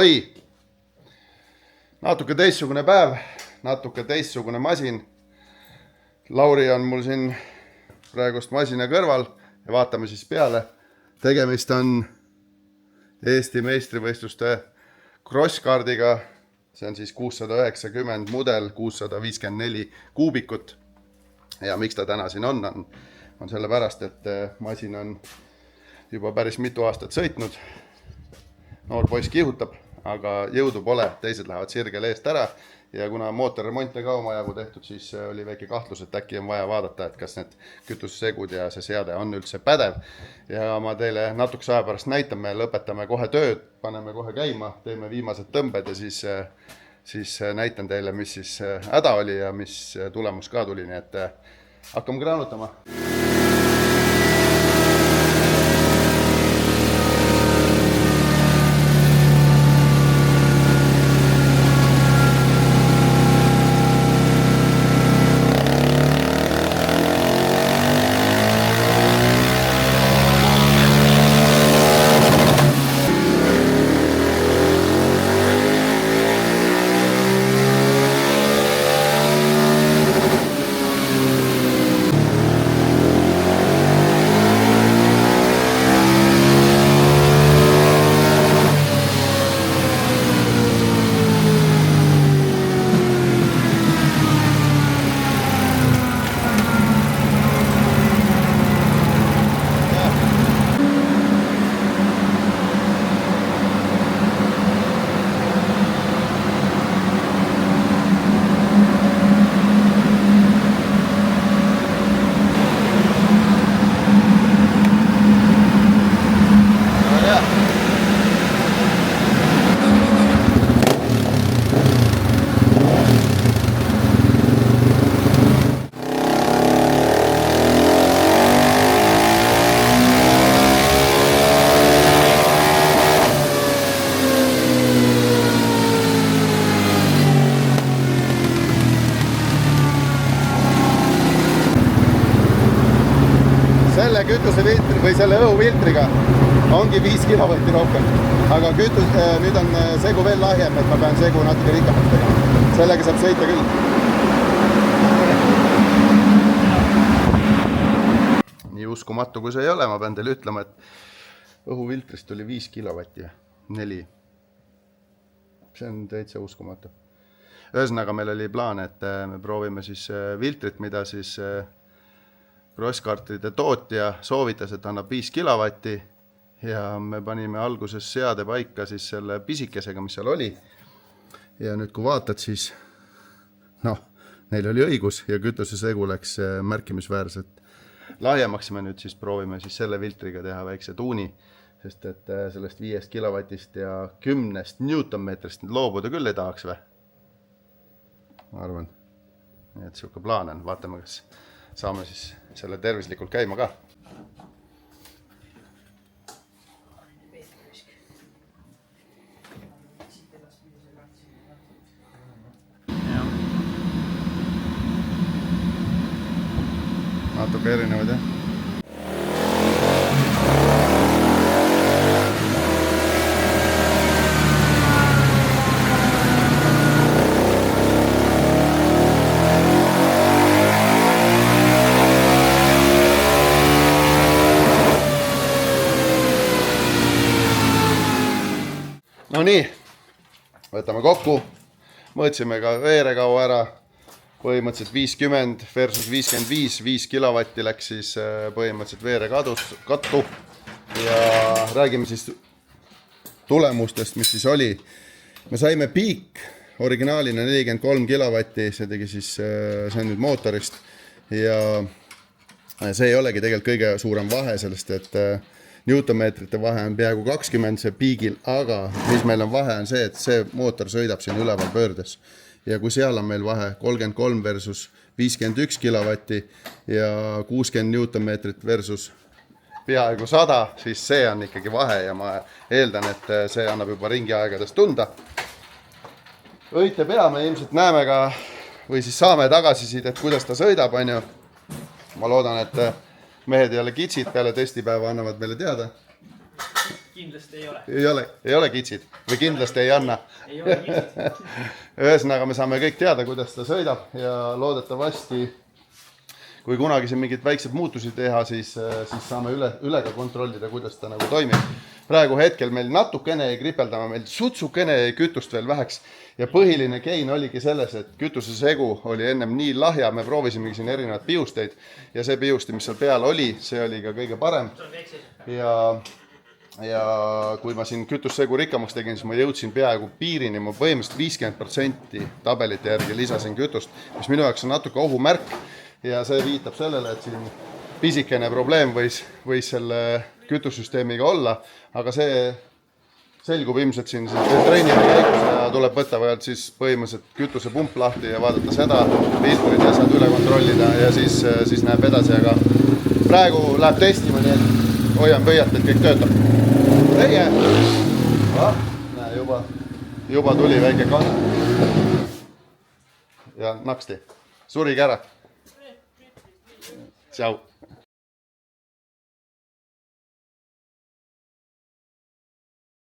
oi, natuke teistsugune päev, natuke teistsugune masin. Lauri on mul siin praegust masina kõrval ja vaatame siis peale. Tegemist on Eesti meistrivõistluste crosskardiga. See on siis 690 mudel, 654 kuubikut. Ja miks ta täna siin on sellepärast, et masin on juba päris mitu aastat sõitnud. Noor poiss kihutab, aga jõudu pole, teised lähevad sirgel eest ära. Ja kuna mootorremonte ka omajagu tehtud, siis oli väike kahtlus, et äkki on vaja vaadata, et kas need kütussegud ja see seade on üldse pädev. Ja ma teile natukese aja pärast näitan, me lõpetame kohe tööd, paneme kohe käima, teeme viimased tõmbed ja siis näitan teile, mis siis häda oli ja mis tulemus ka tuli, nii et hakkame kraanutama. Selle kütusefiltri või selle õhufiltriga ongi 5 kilovatti rohkem, aga nüüd on segu veel lahjem, et ma pean segu natuke rikkamaks tegema. Sellega saab sõita küll. Nii uskumatu kui see ei ole, ma pean teile ütlema, et õhufiltrist tuli 5 kilovatti ja 4. See on täitsa uskumatu. Ühesõnaga meil oli plaan, et me proovime siis filtrit, mida siis crosskartide tootja soovitas, et annab 5 kilovatti ja me panime alguses seade paika siis selle pisikesega, mis seal oli. Ja nüüd kui vaatad, siis neil oli õigus ja kütusesegu läks märkimisväärselt lahjemaks. Me nüüd siis proovime siis selle filtriga teha väikse tuuni, sest et sellest 5 kilovatist ja 10 newtonmeetrist loobuda küll ei tahaks või? Ma arvan, et siuke plaan on. Vaatame, kas saame siis selle tervislikult käima ka. Natuke erinevad, jah? No nii, võtame kokku, mõõtsime ka veerekau ära, põhimõtteliselt 50 versus 55, 5 kilovatti läks siis põhimõtteliselt veerekattu ja räägime siis tulemustest, mis siis oli. Me saime piik originaalina 43 kilovatti, see tegi siis, see on nüüd mootorist ja see ei olegi tegelikult kõige suurem vahe sellest, et newtonmeetrite vahe on peaaegu 20 see piigil, aga mis meil on vahe on see, et see mootor sõidab siin üleval pöördes. Ja kui seal on meil vahe 33 versus 51 kilovatti ja 60 newtonmeetrit versus peaaegu 100, siis see on ikkagi vahe ja ma eeldan, et see annab juba ringiaegadest tunda. Õite pea me ilmselt näeme ka või siis saame tagasisidet, kuidas ta sõidab, on ju. Ma loodan, et mehed ei ole kitsid, peale testipäeva annavad meile teada. Kindlasti ei ole. Ei ole kitsid või kindlasti ei anna. Ei ole kitsid. Ühesõnaga me saame kõik teada, kuidas ta sõidab ja loodetavasti kui kunagi siin mingid väiksed muutusi teha, siis saame üle ka kontrollida, kuidas ta nagu toimib. Praegu hetkel meil natukene ei kripeldama, meil sutsukene ei kütust veel väheks ja põhiline kein oligi selles, et kütusesegu oli ennem nii lahja, me proovisimegi siin erinevad piusteid ja see piusti, mis seal peal oli, see oli ka kõige parem. Ja kui ma siin kütussegu rikkamaks tegin, siis ma jõudsin peaaegu piirini, ma põhimõtteliselt 50% tabelite järgi lisasin kütust, mis minu jaoks on natuke ohumärk ja see viitab sellele, et siin pisikene probleem võis selle kütussüsteemiga olla, aga see selgub ilmselt siin treenide käigus ja tuleb võtta vajalt siis põhimõtteliselt kütusepump lahti ja vaadata seda, filtrid ja asjad üle kontrollida ja siis näeb edasi, aga praegu läheb testima, nii et hoian pöialt, et kõik töötab. Teie! Näe, juba tuli väike kanne. Ja naksti. Surigi ära. Tšau.